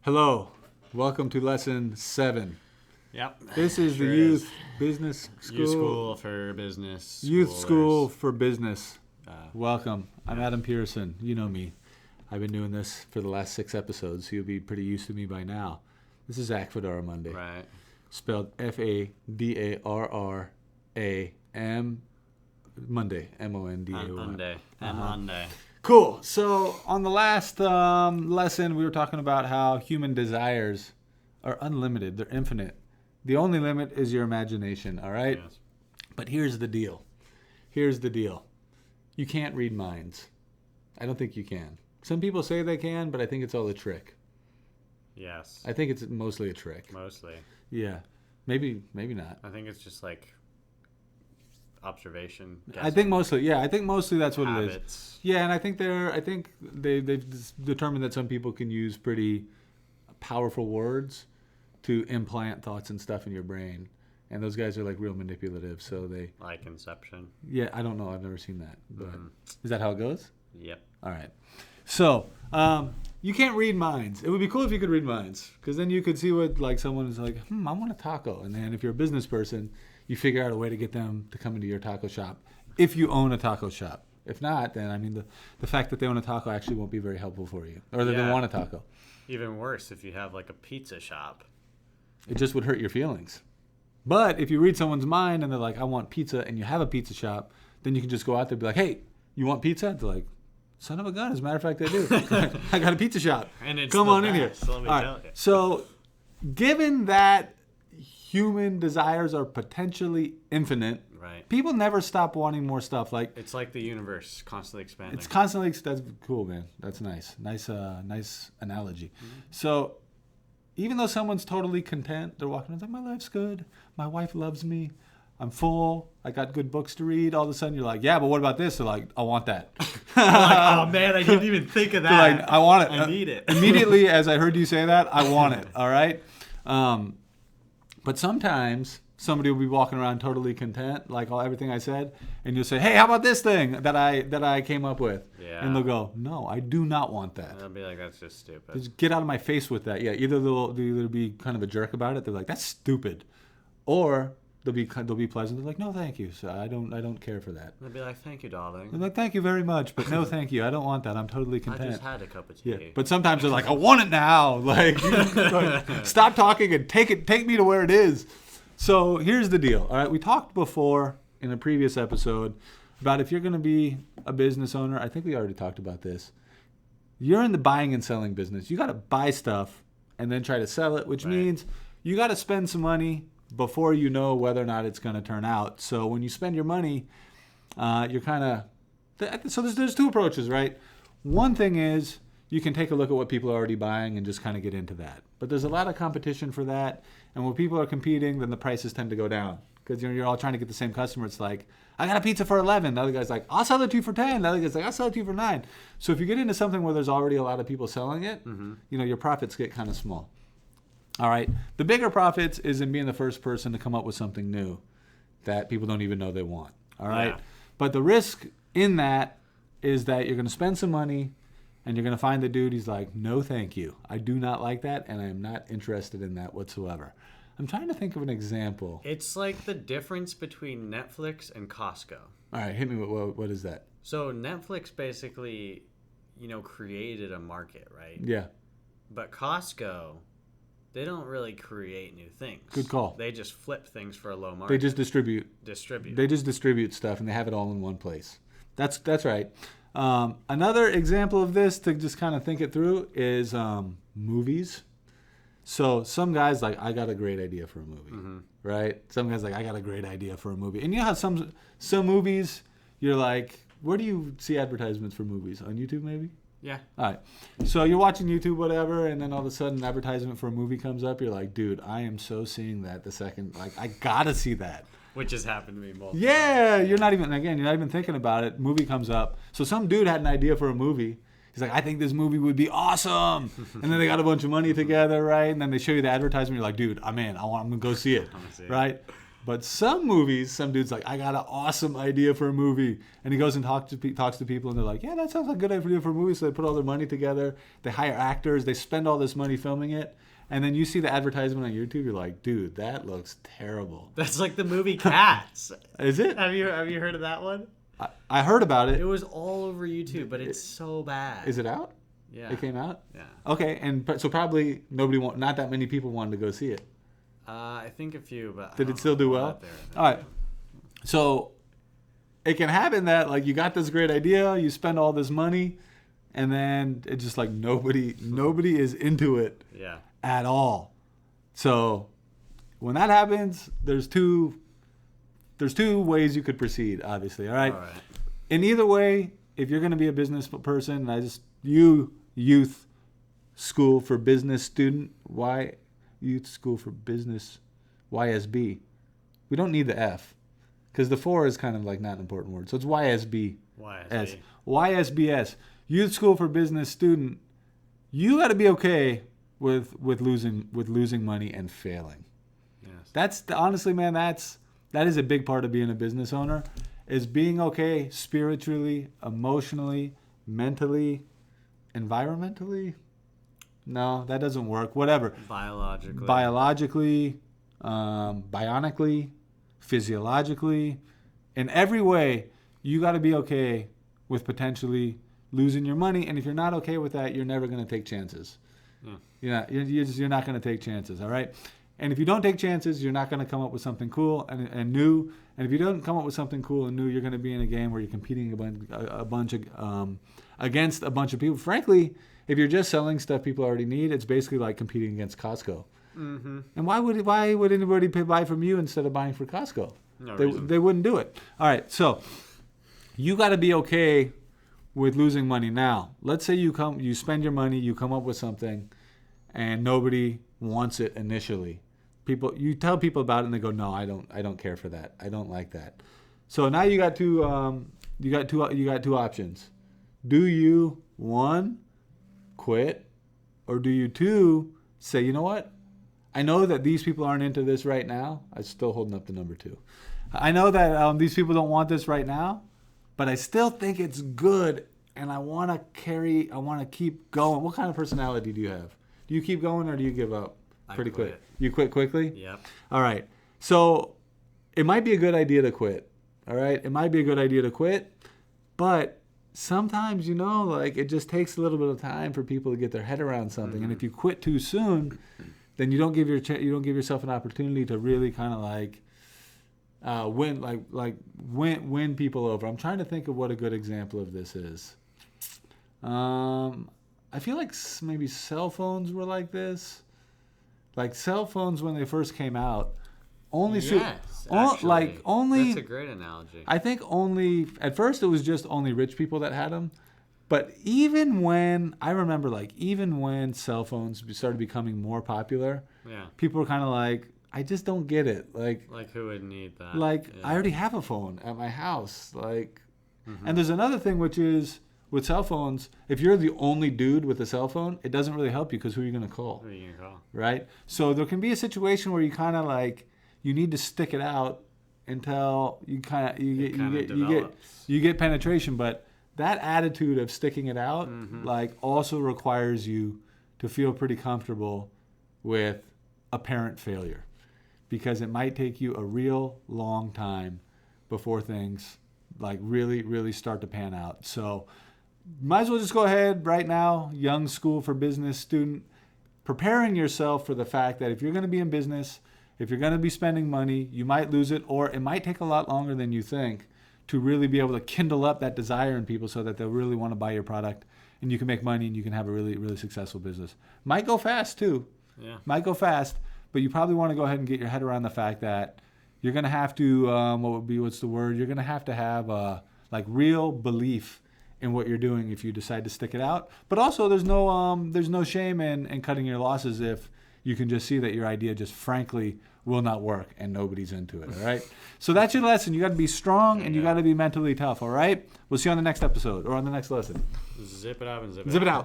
Hello, welcome to lesson 7. Yep. This is the Sure Youth Business School. Youth School for Business. Youth School Schoolers. for Business. Welcome. I'm Adam Pearson. You know me. I've been doing this for the last 6 episodes, so you'll be pretty used to me by now. This is Zach Fedora Monday. Right. Spelled Fadarram Monday. M-O-N-D-A-Y. Monday. And Uh-huh. Monday. Cool. So on the last lesson, we were talking about how human desires are unlimited. They're infinite. The only limit is your imagination, all right? Yes. But here's the deal. You can't read minds. I don't think you can. Some people say they can, but I think it's all a trick. Yes. I think it's mostly a trick. Mostly. Yeah. Maybe not. I think it's just like observation. I think mostly that's what it is. Habits. Yeah, and I think they've determined that some people can use pretty powerful words to implant thoughts and stuff in your brain. And those guys are like real manipulative, so they... Like Inception. Yeah, I don't know. I've never seen that. But Is that how it goes? Yep. All right. So, you can't read minds. It would be cool if you could read minds, because then you could see what, like, someone is like, I want a taco. And then if you're a business person, you figure out a way to get them to come into your taco shop if you own a taco shop. If not, then, I mean, the fact that they own a taco actually won't be very helpful for you, or that they Yeah. want a taco. Even worse if you have like a pizza shop. It just would hurt your feelings. But if you read someone's mind and they're like, I want pizza, and you have a pizza shop, then you can just go out there and be like, hey, you want pizza? They're like, son of a gun. As a matter of fact, I do. I got a pizza shop. And it's Come the on in here. best, let me All right. tell you. So, given that human desires are potentially infinite, Right. people never stop wanting more stuff. Like, It's like the universe constantly expanding. it's constantly. That's cool, man. That's nice. Nice analogy. So, even though someone's totally content, they're walking around like, my life's good. My wife loves me. I'm full. I got good books to read. All of a sudden, you're like, yeah, but what about this? They're like, I want that. like, oh man, I didn't even think of They're that. like, I want it. I need it. Immediately, as I heard you say that, I want it. All right. But sometimes somebody will be walking around totally content, like everything I said, and you'll say, hey, how about this thing that I came up with? Yeah. And they'll go, no, I do not want that. And I'll be like, that's just stupid. Just get out of my face with that. Yeah, either they'll be kind of a jerk about it. They're like, that's stupid, or they'll be pleasant. They're like, no, thank you. So I don't care for that. And I'll be like, thank you, darling. They're like, thank you very much, but no, thank you. I don't want that. I'm totally I content. just had a cup of tea. Yeah, but sometimes they're like, I want it now. Like, stop talking and take me to where it is. So here's the deal. All right, we talked before in a previous episode about if you're going to be a business owner. I think we already talked about this. You're in the buying and selling business. You got to buy stuff and then try to sell it, which Right. means you got to spend some money before you know whether or not it's going to turn out. So when you spend your money, you're kind of... So there's 2 approaches, right? One thing is you can take a look at what people are already buying and just kind of get into that. But there's a lot of competition for that. And when people are competing, then the prices tend to go down. Because you're all trying to get the same customer. It's like, I got a pizza for $11. The other guy's like, I'll sell it to you for $10. The other guy's like, I'll sell it to you for $9. So if you get into something where there's already a lot of people selling it, your profits get kind of small. All right. The bigger profits is in being the first person to come up with something new that people don't even know they want. All right. Yeah. But the risk in that is that you're going to spend some money and you're going to find the dude, he's like, no, thank you. I do not like that, and I am not interested in that whatsoever. I'm trying to think of an example. It's like the difference between Netflix and Costco. All right, hit me with what is that? So Netflix basically, created a market, right? Yeah, But Costco, they don't really create new things. Good call. They just flip things for a low market. they just distribute. distribute. They just distribute stuff, and they have it all in one place. That's right. Another example of this, to just kind of think it through, is movies. So some guys like, I got a great idea for a movie, right? Some guys like, I got a great idea for a movie. And you know how some movies, you're like, where do you see advertisements for movies? On YouTube maybe? Yeah. All right. So you're watching YouTube, whatever, and then all of a sudden an advertisement for a movie comes up. You're like, dude, I am so seeing that the second, like, I got to see that. Which has happened to me multiple Yeah, times. you're not even thinking about it. Movie comes up. So some dude had an idea for a movie. He's like, I think this movie would be awesome. And then they got a bunch of money together, right? And then they show you the advertisement. You're like, dude, I'm in. I'm going to go see it, I'm gonna see it. right? But some movies, some dude's like, I got an awesome idea for a movie. And he goes and talks to people, and they're like, yeah, that sounds like a good idea for a movie. So they put all their money together. They hire actors. They spend all this money filming it. And then you see the advertisement on YouTube. You're like, dude, that looks terrible. That's like the movie Cats. Is it? Have you heard of that one? I heard about it. It was all over YouTube, but it's so bad. Is it out? Yeah. It came out? Yeah. Okay, so probably not that many people wanted to go see it. I think a few, but Did it still do well? All right. So it can happen that like you got this great idea, you spend all this money, and then it's just like nobody is into it Yeah. at all. So when that happens, there's two ways you could proceed, obviously. All right. All right. In either way, if you're going to be a business person, youth school for business student, youth school for business, YSB. We don't need the F because the 4 is kind of like not an important word. So it's YSB. YSBS. Youth school for business student. You got to be okay with losing money and failing. Yes. Honestly, man, that is a big part of being a business owner, is being okay spiritually, emotionally, mentally, environmentally. No, that doesn't work. Whatever. Biologically, bionically, physiologically, in every way, you got to be okay with potentially losing your money. And if you're not okay with that, you're never going to take chances. Yeah. You're not going to take chances. All right. And if you don't take chances, you're not going to come up with something cool and new. And if you don't come up with something cool and new, you're going to be in a game where you're competing against a bunch of people. Frankly, if you're just selling stuff people already need, it's basically like competing against Costco. Mm-hmm. And why would anybody buy from you instead of buying for Costco? No reason. They wouldn't do it. All right, so you got to be okay with losing money. Now, let's say you spend your money, you come up with something, and nobody wants it initially. You tell people about it, and they go, "No, I don't care for that. I don't like that." So now you got two options. Do you, 1, quit, or do you, 2, say, you know what? I know that these people aren't into this right now. I'm still holding up the number 2. I know that these people don't want this right now, but I still think it's good, and I want to keep going. What kind of personality do you have? Do you keep going, or do you give up pretty quick? You quit quickly? Yep. All right. So it might be a good idea to quit. All right? It might be a good idea to quit, but sometimes, like it just takes a little bit of time for people to get their head around something. Mm-hmm. And if you quit too soon, then you don't give yourself an opportunity to really kind of like win people over. I'm trying to think of what a good example of this is. I feel like maybe cell phones were like this. Like cell phones when they first came out, That's a great analogy. I think at first it was just only rich people that had them. But even when cell phones started becoming more popular, people were kind of like, I just don't get it. Like who would need that? I already have a phone at my house. And there's another thing, which is with cell phones, if you're the only dude with a cell phone, it doesn't really help you because who are you going to call? Who are you going to call? Right? So there can be a situation where you kind of you need to stick it out until you get penetration. But that attitude of sticking it out, also requires you to feel pretty comfortable with apparent failure, because it might take you a real long time before things really, really start to pan out. So might as well just go ahead right now, young school for business student, preparing yourself for the fact that if you're going to be in business, if you're going to be spending money, you might lose it, or it might take a lot longer than you think to really be able to kindle up that desire in people so that they'll really want to buy your product, and you can make money and you can have a really, really successful business. Might go fast too. Yeah. Might go fast, but you probably want to go ahead and get your head around the fact that you're going to have to, You're going to have real belief in what you're doing if you decide to stick it out. But also there's no shame in cutting your losses if you can just see that your idea just frankly will not work and nobody's into it, all right? So that's your lesson. You got to be strong and you got to be mentally tough, all right? We'll see you on the next episode or on the next lesson. Zip it up and zip it out. Zip it out.